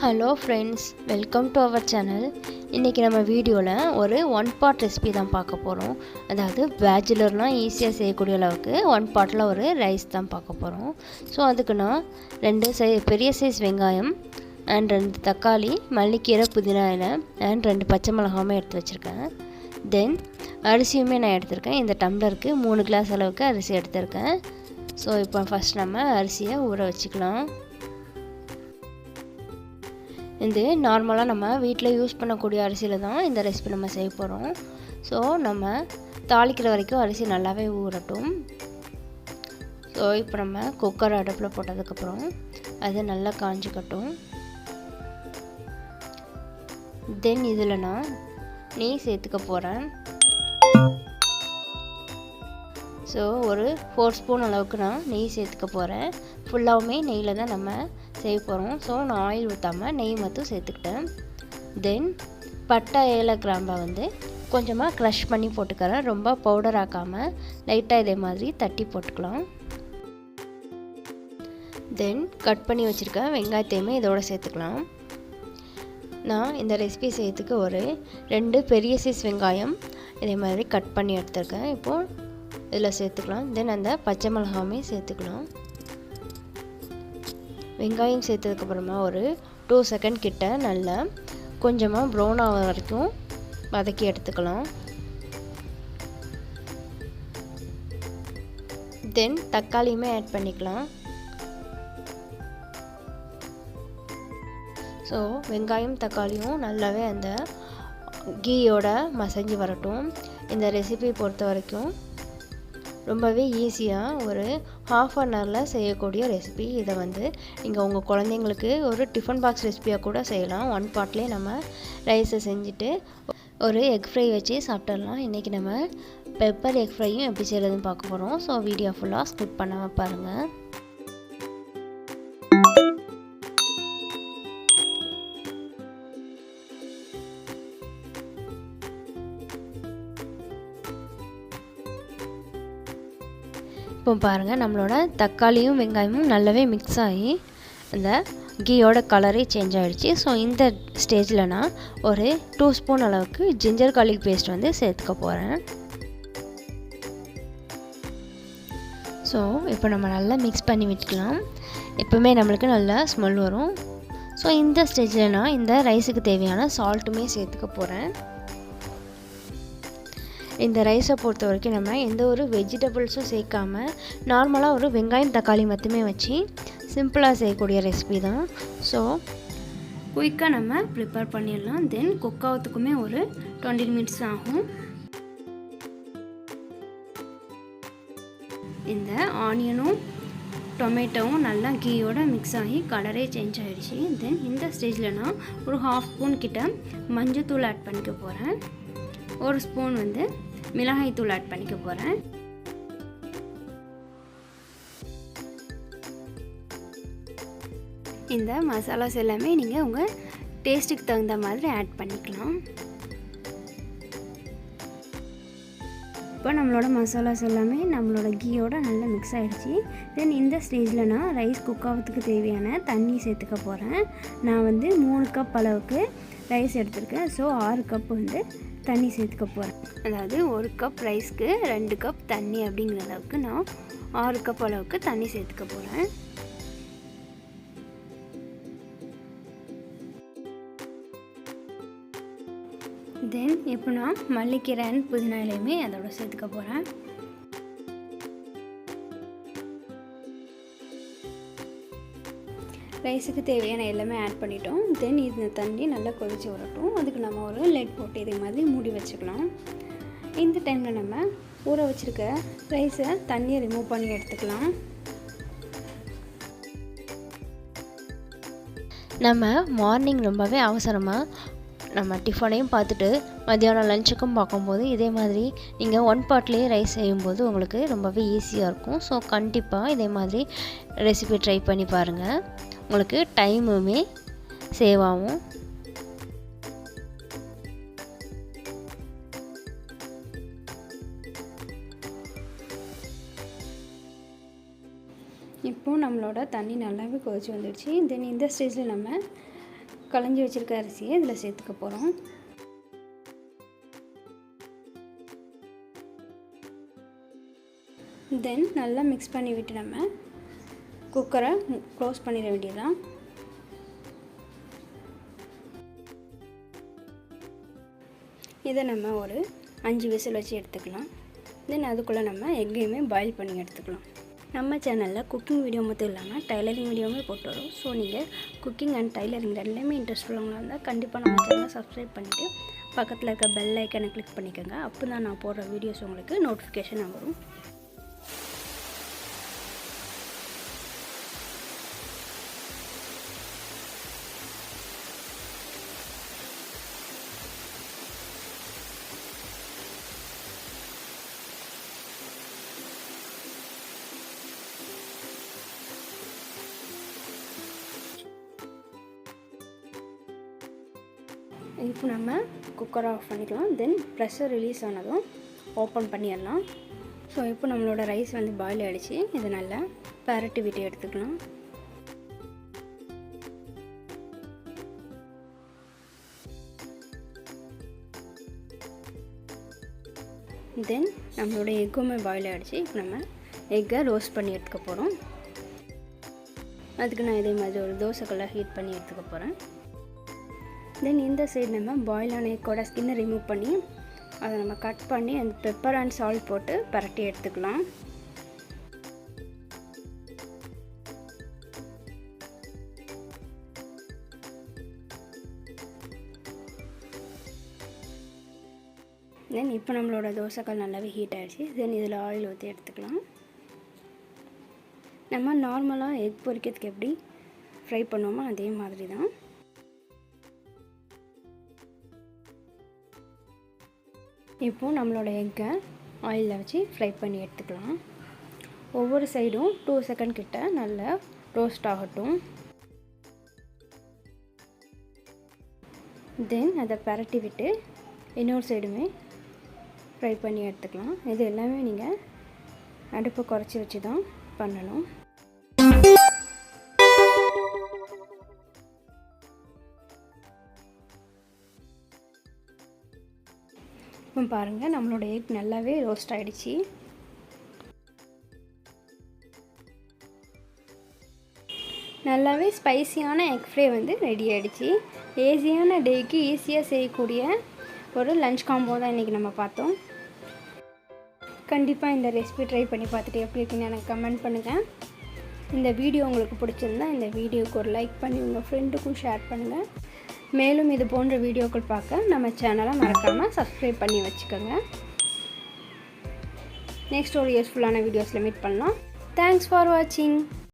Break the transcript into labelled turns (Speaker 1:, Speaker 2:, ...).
Speaker 1: Hello friends, welcome to our channel. இன்றைக்கி நம்ம வீடியோவில் ஒரு ஒன் பாட் ரெசிபி தான் பார்க்க போகிறோம். அதாவது பேச்சுலர்னால் ஈஸியாக செய்யக்கூடிய அளவுக்கு ஒன் பாட்டில் ஒரு ரைஸ் தான் பார்க்க போகிறோம். ஸோ அதுக்கு நான் 2 பெரிய சைஸ் வெங்காயம் அண்ட் 2 தக்காளி, மல்லிக்கீரை, புதினா இலை அண்ட் 2 பச்சை மிளகாயும் எடுத்து வச்சுருக்கேன். தென் அரிசியுமே நான் எடுத்திருக்கேன். இந்த டம்ளருக்கு 3 கிளாஸ் அளவுக்கு அரிசி எடுத்திருக்கேன். ஸோ இப்போ ஃபஸ்ட் நம்ம அரிசியை ஊற வச்சுக்கலாம். இது நார்மலாக நம்ம வீட்டில் யூஸ் பண்ணக்கூடிய அரிசியில் தான் இந்த ரெசிபி நம்ம செய்ய போகிறோம். ஸோ நம்ம தாளிக்கிற வரைக்கும் அரிசி நல்லாவே ஊறட்டும். ஸோ இப்போ நம்ம குக்கர் அடுப்பில் போட்டதுக்கப்புறம் அது நல்லா காஞ்சிக்கட்டும். தென் இதில் நான் நெய் சேர்த்துக்க போகிறேன். ஸோ ஒரு 4 ஸ்பூன் அளவுக்கு நான் நெய் சேர்த்துக்க போகிறேன். ஃபுல்லாகவுமே நெய்யில் தான் நம்ம செய்ய போகிறோம். ஸோ நான் ஆயில் ஊற்றாமல் நெய் மட்டும் சேர்த்துக்கிட்டேன். தென் பட்டை, ஏலக்காய், கிராம்பை கொஞ்சமாக க்ரஷ் பண்ணி போட்டுக்கிறேன். ரொம்ப பவுடர் ஆக்காமல் லைட்டாக இதே மாதிரி தட்டி போட்டுக்கலாம். தென் கட் பண்ணி வச்சுருக்கேன் வெங்காயத்தையுமே இதோடு சேர்த்துக்கலாம். நான் இந்த ரெசிபி செய்யறதுக்கு ஒரு 2 பெரிய சைஸ் வெங்காயம் இதே மாதிரி கட் பண்ணி எடுத்துருக்கேன். இப்போது இதில் சேர்த்துக்கலாம். தென் அந்த பச்சை மிளகாயுமே சேர்த்துக்கலாம். வெங்காயம் சேர்த்ததுக்கப்புறமா ஒரு 2 செகண்ட் கிட்ட நல்லா கொஞ்சமாக ப்ரௌன் ஆகிற வரைக்கும் வதக்கி எடுத்துக்கலாம். தென் தக்காளியுமே ஆட் பண்ணிக்கலாம். ஸோ வெங்காயம் தக்காளியும் நல்லாவே அந்த கீயோட மசஞ்சு வரட்டும். இந்த ரெசிபி பொறுத்த வரைக்கும் ரொம்பவே ஈஸியாக ஒரு ½ அன் ஹவரில் செய்யக்கூடிய ரெசிபி. இதை நீங்கள் உங்கள் குழந்தைங்களுக்கு ஒரு டிஃபன் பாக்ஸ் ரெசிபியாக கூட செய்யலாம். ஒன் பாட்லேயே நம்ம ரைஸை செஞ்சுட்டு ஒரு எக் ஃப்ரை வச்சு சாப்பிட்றலாம். இன்றைக்கி நம்ம பெப்பர் எக் ஃப்ரையும் எப்படி செய்கிறதுன்னு பார்க்க போகிறோம். ஸோ வீடியோ ஃபுல்லாக ஸ்கிப் பண்ணாமல் பாருங்கள். இப்போ பாருங்கள், நம்மளோட தக்காளியும் வெங்காயமும் நல்லாவே மிக்ஸ் ஆகி அந்த கீயோட கலரே சேஞ்ச் ஆகிடுச்சு. ஸோ இந்த ஸ்டேஜில் நான் ஒரு 2 ஸ்பூன் அளவுக்கு ஜிஞ்சர் கார்லிக் பேஸ்ட் சேர்த்துக்க போகிறேன். ஸோ இப்போ நம்ம நல்லா மிக்ஸ் பண்ணி விட்டுக்கலாம். எப்போவுமே நம்மளுக்கு நல்லா ஸ்மெல் வரும். ஸோ இந்த ஸ்டேஜில் நான் இந்த ரைஸுக்கு தேவையான சால்ட்டுமே சேர்த்துக்க போகிறேன். இந்த ரைஸை பொறுத்த வரைக்கும் நம்ம எந்த ஒரு வெஜிடபிள்ஸும் சேர்க்காமல் நார்மலாக ஒரு வெங்காயம் தக்காளி மட்டுமே வச்சு சிம்பிளாக செய்யக்கூடிய ரெசிபி தான். ஸோ குயிக்காக நம்ம ப்ரிப்பேர் பண்ணிடலாம். தென் குக் ஆகிறதுக்குமே ஒரு 20 மினிட்ஸ் ஆகும். இந்த ஆனியனும் டொமேட்டோவும் நல்லா கீயோட மிக்ஸ் ஆகி கலரே சேஞ்ச் ஆகிடுச்சு. தென் இந்த ஸ்டேஜில் நான் ஒரு ½ ஸ்பூன் கிட்ட மஞ்சத்தூள் ஆட் பண்ணிக்க போகிறேன். 1 ஸ்பூன் மிளகாய் தூள் ஆட் பண்ணிக்க போகிறேன். இந்த மசாலாஸ் எல்லாமே நீங்கள் உங்கள் டேஸ்ட்டுக்கு தகுந்த மாதிரி ஆட் பண்ணிக்கலாம். இப்போ நம்மளோட மசாலாஸ் எல்லாமே நம்மளோட கீயோட நல்லா மிக்ஸ் ஆகிடுச்சு. தென் இந்த ஸ்டேஜில் நான் ரைஸ் குக் ஆகிறதுக்கு தேவையான தண்ணி சேர்த்துக்க போகிறேன். நான் 3 கப் அளவுக்கு ரைஸ் எடுத்திருக்கேன். ஸோ 6 கப் தண்ணி சேர்த்துக்க போகிறேன். அதாவது 1 கப் ரைஸ்க்கு 2 கப் தண்ணி அப்படிங்கிற அளவுக்கு நான் 6 கப் அளவுக்கு தண்ணி சேர்த்துக்க போகிறேன். தென் இப்போ நான் மல்லிக்கீரை அண்ட் புதினா இலையுமே அதோட சேர்த்துக்க போகிறேன். ரைஸுக்கு தேவையான எல்லாமே ஆட் பண்ணிட்டோம். தென் இந்த தண்ணி நல்லா கொதித்து வரட்டும். அதுக்கு நம்ம ஒரு லெட் போட்டு இதே மாதிரி மூடி வச்சுக்கலாம். இந்த டைமில் நம்ம ஊற வச்சுருக்க ரைஸை தண்ணியை ரிமூவ் பண்ணி எடுத்துக்கலாம். நம்ம மார்னிங் ரொம்பவே அவசரமாக நம்ம டிஃபனையும் பார்த்துட்டு மத்தியானம் லஞ்சுக்கும் பார்க்கும்போது இதே மாதிரி நீங்கள் ஒன் பாட்லேயே ரைஸ் செய்யும்போது உங்களுக்கு ரொம்பவே ஈஸியாக இருக்கும். ஸோ கண்டிப்பாக இதே மாதிரி ரெசிபி ட்ரை பண்ணி பாருங்கள். உங்களுக்கு டைமுமே சேவ் ஆகும். இப்போது நம்மளோட தண்ணி நல்லாவே கொதிச்சு வந்துடுச்சு. தென் இந்த ஸ்டேஜில் நம்ம
Speaker 2: களைஞ்சி வச்சுருக்க அரிசியை இதில் சேர்த்துக்க போகிறோம். தென் நல்லா மிக்ஸ் பண்ணி விட்டு நம்ம குக்கரை க்ளோஸ் பண்ணிட வேண்டியதுதான். இதை நம்ம ஒரு 5 விசில் வச்சு எடுத்துக்கலாம். தென் அதுக்குள்ளே நம்ம எக்கையுமே பாயில் பண்ணி எடுத்துக்கலாம். நம்ம சேனலில் குக்கிங் வீடியோ மட்டும் இல்லாமல் டைலரிங் வீடியோவுமே போட்டு வரும். ஸோ நீங்கள் குக்கிங் அண்ட் டைலரிங் ரெண்டுலேயுமே இன்ட்ரெஸ்ட் உள்ளவங்களாக இருந்தால் கண்டிப்பாக நம்ம சேனலை சப்ஸ்கிரைப் பண்ணிவிட்டு பக்கத்தில் இருக்க பெல் ஐக்கனை கிளிக் பண்ணிக்கோங்க. அப்போ தான் நான் போடுற வீடியோஸ் உங்களுக்கு நோட்டிஃபிகேஷன் வரும். இப்போ நம்ம குக்கரை ஆஃப் பண்ணிக்கலாம். தென் ப்ரெஷர் ரிலீஸ் ஆனதும் ஓப்பன் பண்ணிடலாம். ஸோ இப்போ நம்மளோட ரைஸ் வந்து பாயில் ஆகிடுச்சு. இதை நல்லா பரட்டி விட்டு எடுத்துக்கலாம். தென் நம்மளோட எக்குமே பாயில் ஆகிடுச்சு. இப்போ நம்ம எக்கை ரோஸ்ட் பண்ணி எடுத்துக்க போகிறோம். அதுக்கு நான் இதே மாதிரி ஒரு தோசைக்கல்லை ஹீட் பண்ணி எடுத்துக்க போகிறேன். தென் இந்த சைடு நம்ம பாயிலான எக்கோட ஸ்கின்னை ரிமூவ் பண்ணி அதை நம்ம கட் பண்ணி அந்த பெப்பர் அண்ட் சால்ட் போட்டு பரட்டி எடுத்துக்கலாம். தென் இப்போ நம்மளோட தோசைக்கல் நல்லாவே ஹீட் ஆகிடுச்சு. தென் இதில் ஆயில் ஊற்றி எடுத்துக்கலாம். நம்ம நார்மலாக எக் பொரிக்கிறதுக்கு எப்படி ஃப்ரை பண்ணுவோமோ அதே மாதிரி தான். இப்போது நம்மளோட எக்கை ஆயிலில் வச்சு ஃப்ரை பண்ணி எடுத்துக்கலாம். ஒவ்வொரு சைடும் 2 செகண்ட் கிட்ட நல்லா ரோஸ்ட் ஆகட்டும். தென் அதை பரட்டி விட்டு இன்னொரு சைடுமே ஃப்ரை பண்ணி எடுத்துக்கலாம். இது எல்லாமே நீங்கள் அடுப்பை குறைச்சி வச்சு தான் பண்ணணும். இப்போ பாருங்கள் நம்மளோட எக் நல்லாவே ரோஸ்ட் ஆகிடுச்சு. நல்லாவே ஸ்பைசியான எக் ஃப்ரை வந்து ரெடி ஆகிடுச்சு. ஈஸியான டேக்கு ஈஸியாக செய்யக்கூடிய ஒரு லஞ்ச் காம்போ தான் இன்றைக்கி நம்ம பார்த்தோம். கண்டிப்பாக இந்த ரெசிபி ட்ரை பண்ணி பார்த்துட்டு எப்படி இருக்குன்னு எனக்கு கமெண்ட் பண்ணுங்கள். இந்த வீடியோ உங்களுக்கு பிடிச்சிருந்தா இந்த வீடியோவுக்கு ஒரு லைக் பண்ணி உங்கள் ஃப்ரெண்டுக்கும் ஷேர் பண்ணுங்கள். மேலும் இது போன்ற வீடியோக்கள் பார்க்க நம்ம சேனலை மறக்காமல் சப்ஸ்கிரைப் பண்ணி வச்சுக்கோங்க. நெக்ஸ்ட் ஒரு யூஸ்ஃபுல்லான வீடியோஸில் மீட் பண்ணலாம். தேங்க்ஸ் ஃபார் வாட்சிங்.